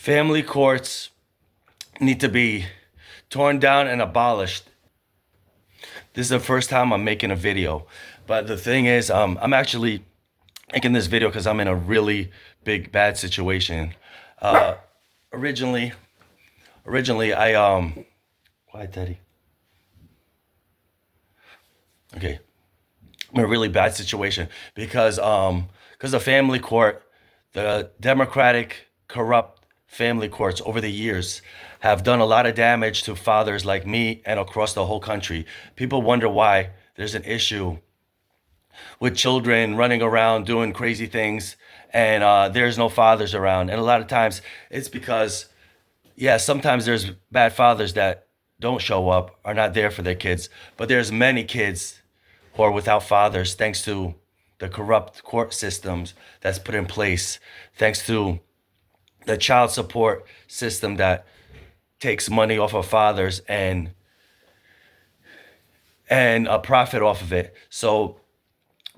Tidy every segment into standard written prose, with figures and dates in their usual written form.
Family courts need to be torn down and abolished. This is the first time I'm making a video. But the thing is, I'm actually making this video because I'm in a really big, bad situation. Uh, originally, originally, quiet, Teddy. Okay, I'm in a really bad situation because the family court, the Democratic corrupt family courts over the years have done a lot of damage to fathers like me and across the whole country. People wonder why there's an issue with children running around doing crazy things and there's no fathers around. And a lot of times it's because, yeah, sometimes there's bad fathers that don't show up, are not there for their kids, but there's many kids who are without fathers thanks to the corrupt court systems that's put in place, thanks to the child support system that takes money off of fathers and a profit off of it. So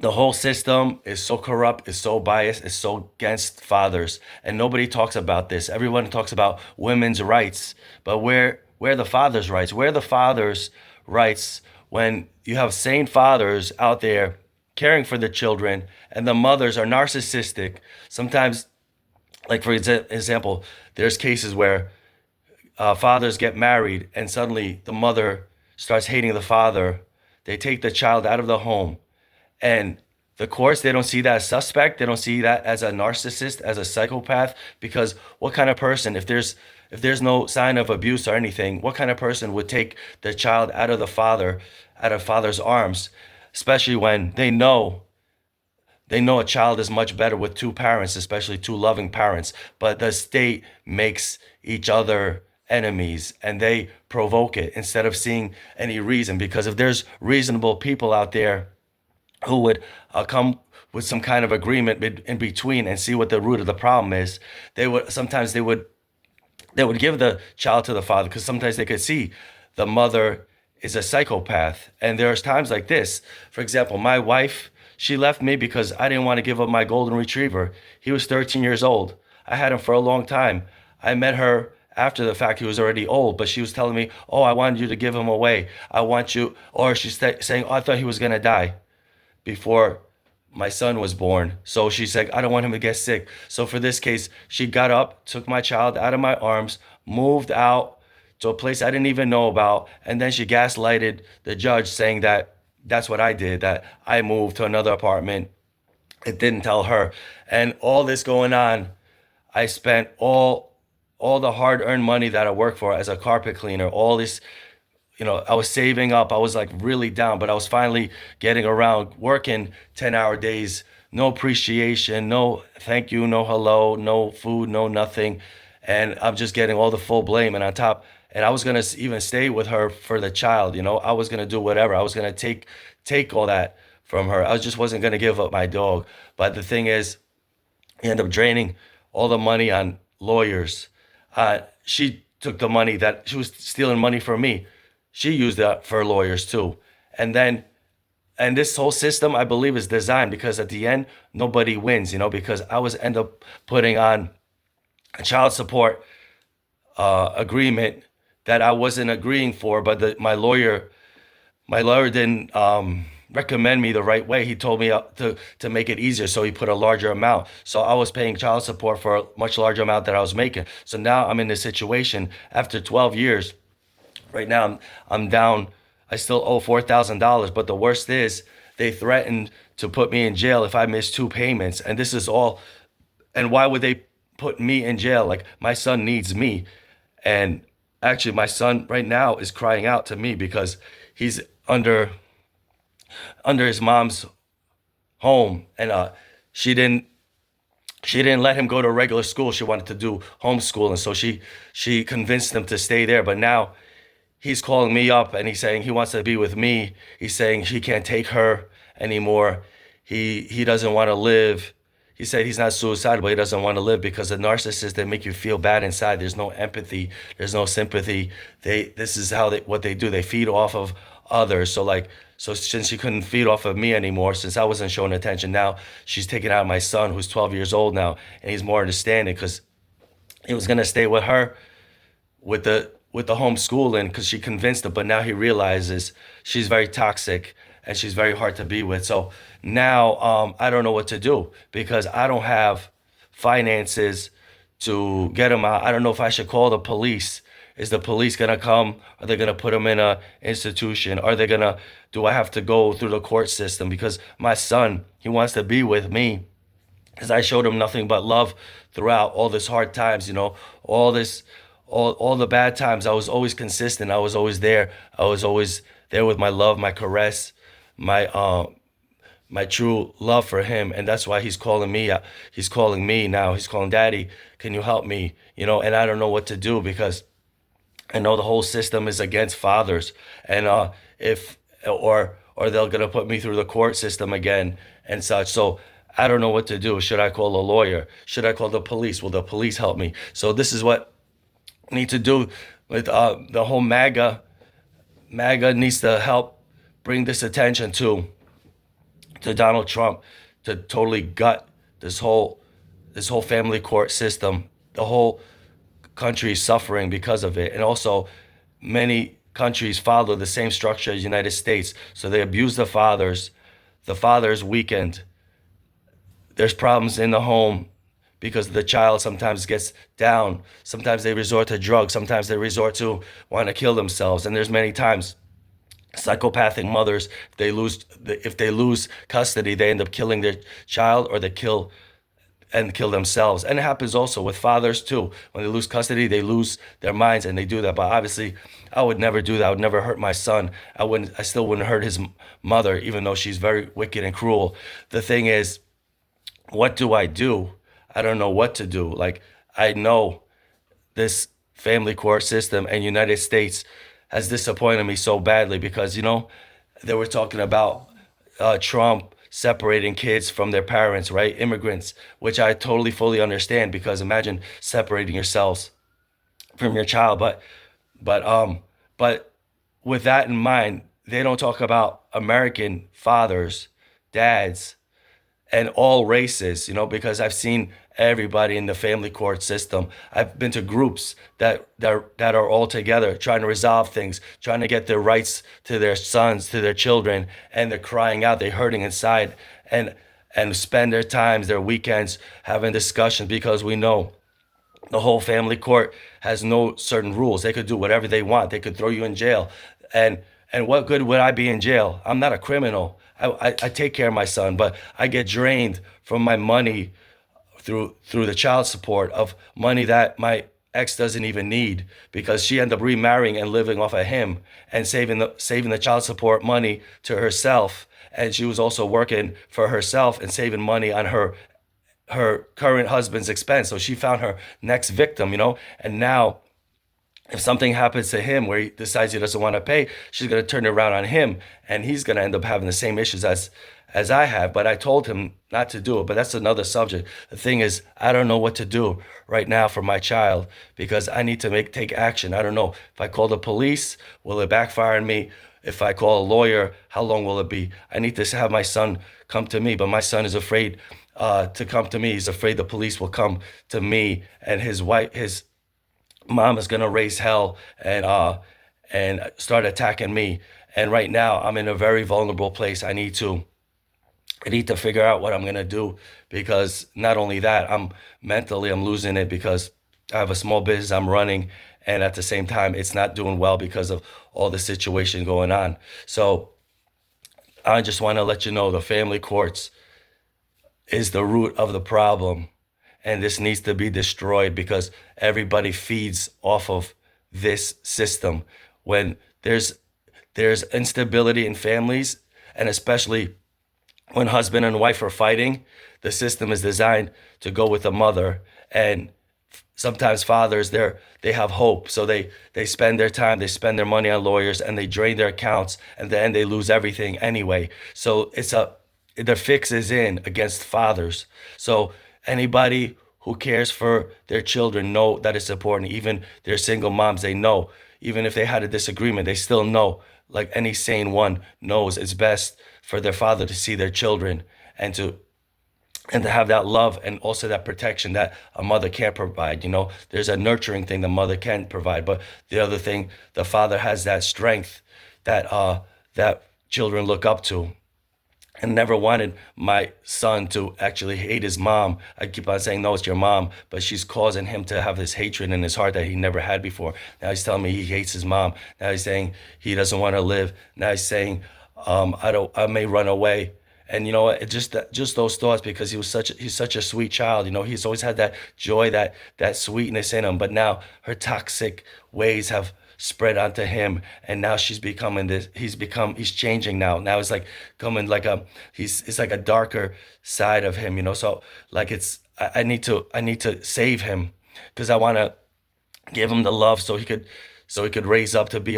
the whole system is so corrupt, is so biased, is so against fathers, and nobody talks about this. Everyone talks about women's rights, but where are the fathers' rights? Where are the fathers' rights when you have sane fathers out there caring for the children and the mothers are narcissistic? Sometimes, like for example, there's cases where fathers get married and suddenly the mother starts hating the father. They take the child out of the home, and the courts, they don't see that as suspect. They don't see that as a narcissist, as a psychopath, because what kind of person, if there's no sign of abuse or anything, what kind of person would take the child out of the father, out of father's arms, especially when they know a child is much better with two parents, especially two loving parents, but the state makes each other enemies and they provoke it instead of seeing any reason. Because if there's reasonable people out there who would come with some kind of agreement in between and see what the root of the problem is, they would give the child to the father, because sometimes they could see the mother is a psychopath. And there's times like this. For example, my wife, she left me because I didn't want to give up my golden retriever. He was 13 years old. I had him for a long time. I met her after the fact. He was already old, but she was telling me, oh, I wanted you to give him away. I want you, or she's saying, oh, I thought he was going to die before my son was born. So she said, I don't want him to get sick. So for this case, she got up, took my child out of my arms, moved out to a place I didn't even know about. And then she gaslighted the judge saying that that's what I did, that I moved to another apartment. It didn't tell her. And all this going on, I spent all the hard-earned money that I worked for as a carpet cleaner, all this, I was saving up. I was like really down, but I was finally getting around working 10-hour days, no appreciation, no thank you, no hello, no food, no nothing. And I'm just getting all the full blame. And on top, and I was going to even stay with her for the child. I was going to do whatever. I was going to take all that from her. I just wasn't going to give up my dog. But the thing is, he ended up draining all the money on lawyers. She took the money that she was stealing money from me. She used that for lawyers too. And this whole system, I believe, is designed because at the end, nobody wins, because I was end up putting on a child support agreement that I wasn't agreeing for, but my lawyer didn't recommend me the right way. He told me to make it easier, so he put a larger amount. So I was paying child support for a much larger amount that I was making. So now I'm in this situation after 12 years. Right now, I'm down. I still owe $4,000. But the worst is they threatened to put me in jail if I miss two payments. And this is all. And why would they put me in jail? Like, my son needs me. And actually, my son right now is crying out to me because he's under his mom's home, and she didn't let him go to regular school. She wanted to do homeschool, and so she convinced him to stay there. But now he's calling me up and he's saying he wants to be with me. He's saying he can't take her anymore. He doesn't want to live. He said he's not suicidal, but he doesn't want to live because the narcissists, they make you feel bad inside. There's no empathy. There's no sympathy. This is what they do. They feed off of others. So since she couldn't feed off of me anymore, since I wasn't showing attention, now she's taking out my son, who's 12 years old now, and he's more understanding because He was gonna stay with her with the homeschooling because she convinced him, but now he realizes she's very toxic and she's very hard to be with. So now I don't know what to do because I don't have finances to get him out. I don't know if I should call the police. Is the police gonna come? Are they gonna put him in a institution? Are they gonna? Do I have to go through the court system? Because my son, he wants to be with me because I showed him nothing but love throughout all this hard times, all this, all the bad times. I was always consistent. I was always there. I was always there with my love, my caress, my my true love for him, and that's why he's calling me. He's calling me now. He's calling, Daddy, can you help me? And I don't know what to do because I know the whole system is against fathers, and if or they're gonna put me through the court system again and such. So I don't know what to do. Should I call a lawyer? Should I call the police? Will the police help me? So this is what I need to do with the whole MAGA. MAGA needs to help bring this attention to Donald Trump to totally gut this whole family court system. The whole country is suffering because of it, and also many countries follow the same structure as the United States. So they abuse the fathers. The fathers weakened. There's problems in the home because the child sometimes gets down. Sometimes they resort to drugs. Sometimes they resort to want to kill themselves. And there's many times psychopathic mothers, if they lose custody, they end up killing their child or they kill themselves. And it happens also with fathers too. When they lose custody, they lose their minds and they do that. But obviously, I would never do that. I would never hurt my son. I still wouldn't hurt his mother, even though she's very wicked and cruel. The thing is, what do I do? I don't know what to do. Like, I know this family court system and United States has disappointed me so badly because, they were talking about Trump separating kids from their parents, right? Immigrants, which I totally fully understand because imagine separating yourselves from your child. But with that in mind, they don't talk about American fathers, dads, and all races, because I've seen everybody in the family court system. I've been to groups that are all together trying to resolve things, trying to get their rights to their sons, to their children, and they're crying out, they're hurting inside, and spend their times, their weekends having discussions because we know the whole family court has no certain rules. They could do whatever they want. They could throw you in jail. And and what good would I be in jail? I'm not a criminal. I take care of my son, but I get drained from my money through the child support of money that my ex doesn't even need because she ended up remarrying and living off of him and saving the child support money to herself. And she was also working for herself and saving money on her current husband's expense. So she found her next victim. And now if something happens to him where he decides he doesn't want to pay, she's going to turn it around on him and he's going to end up having the same issues as I have. But I told him not to do it. But that's another subject. The thing is, I don't know what to do right now for my child because I need to take action. I don't know if I call the police, will it backfire on me? If I call a lawyer, how long will it be? I need to have my son come to me, but my son is afraid to come to me. He's afraid the police will come to me, and his mom is gonna raise hell and start attacking me. And right now, I'm in a very vulnerable place. I need to figure out what I'm gonna do because not only that, I'm losing it because I have a small business I'm running, and at the same time, it's not doing well because of all the situation going on. So I just want to let you know the family courts is the root of the problem, and this needs to be destroyed because everybody feeds off of this system. When there's instability in families, and especially when husband and wife are fighting, the system is designed to go with the mother. And sometimes fathers, they have hope, so they spend their time, they spend their money on lawyers, and they drain their accounts, and then they lose everything anyway. So the fix is in against fathers. So anybody who cares for their children know that it's important. Even their single moms, they know. Even if they had a disagreement, they still know. Like any sane one knows it's best for their father to see their children and and to have that love and also that protection that a mother can't provide. There's a nurturing thing the mother can provide, but the other thing, the father has that strength that children look up to. And never wanted my son to actually hate his mom. I keep on saying, no, it's your mom, but she's causing him to have this hatred in his heart that he never had before. Now he's telling me he hates his mom. Now he's saying he doesn't want to live. Now he's saying, I may run away. And it just those thoughts, because he's such a sweet child. He's always had that joy, that sweetness in him. But now her toxic ways have spread onto him, and now she's becoming this. He's changing now. Now it's like coming like it's like a darker side of him. So like I need to save him, because I want to give him the love so he could raise up to be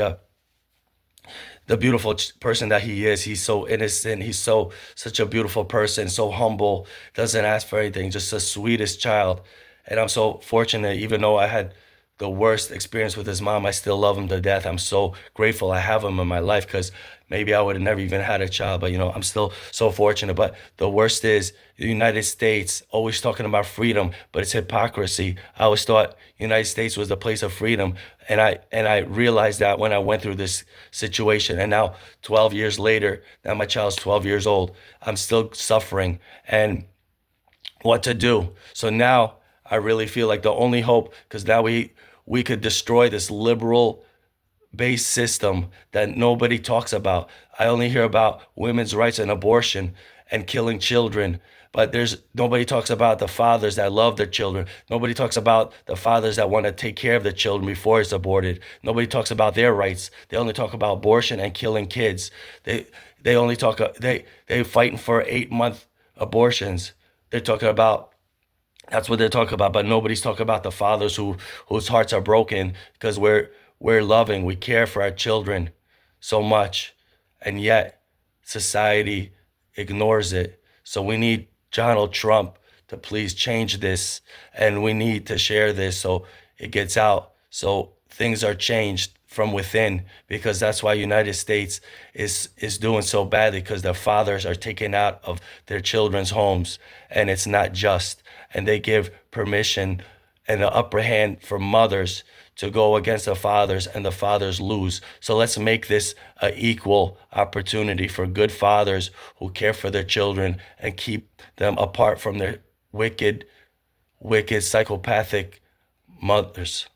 the beautiful person that he is. He's so innocent. He's such a beautiful person, so humble, doesn't ask for anything, just the sweetest child. And I'm so fortunate, even though I had the worst experience with his mom, I still love him to death. I'm so grateful I have him in my life, because maybe I would have never even had a child, but I'm still so fortunate. But the worst is the United States always talking about freedom, but it's hypocrisy. I always thought United States was the place of freedom, and I realized that when I went through this situation. And now 12 years later, now my child's 12 years old, I'm still suffering and what to do. So now I really feel like the only hope, because now we could destroy this liberal based system that nobody talks about. I only hear about women's rights and abortion and killing children, but there's nobody talks about the fathers that love their children. Nobody talks about the fathers that want to take care of the children before it's aborted. Nobody talks about their rights. They only talk about abortion and killing kids. They only talk they fighting for 8-month abortions. They're talking about That's what they're talking about, but nobody's talking about the fathers whose hearts are broken, because we're loving, we care for our children so much, and yet society ignores it. So we need Donald Trump to please change this, and we need to share this so it gets out, so things are changed from within, because that's why United States is doing so badly, because the fathers are taken out of their children's homes, and it's not just. And they give permission and the upper hand for mothers to go against the fathers, and the fathers lose. So let's make this an equal opportunity for good fathers who care for their children and keep them apart from their wicked, wicked, psychopathic mothers.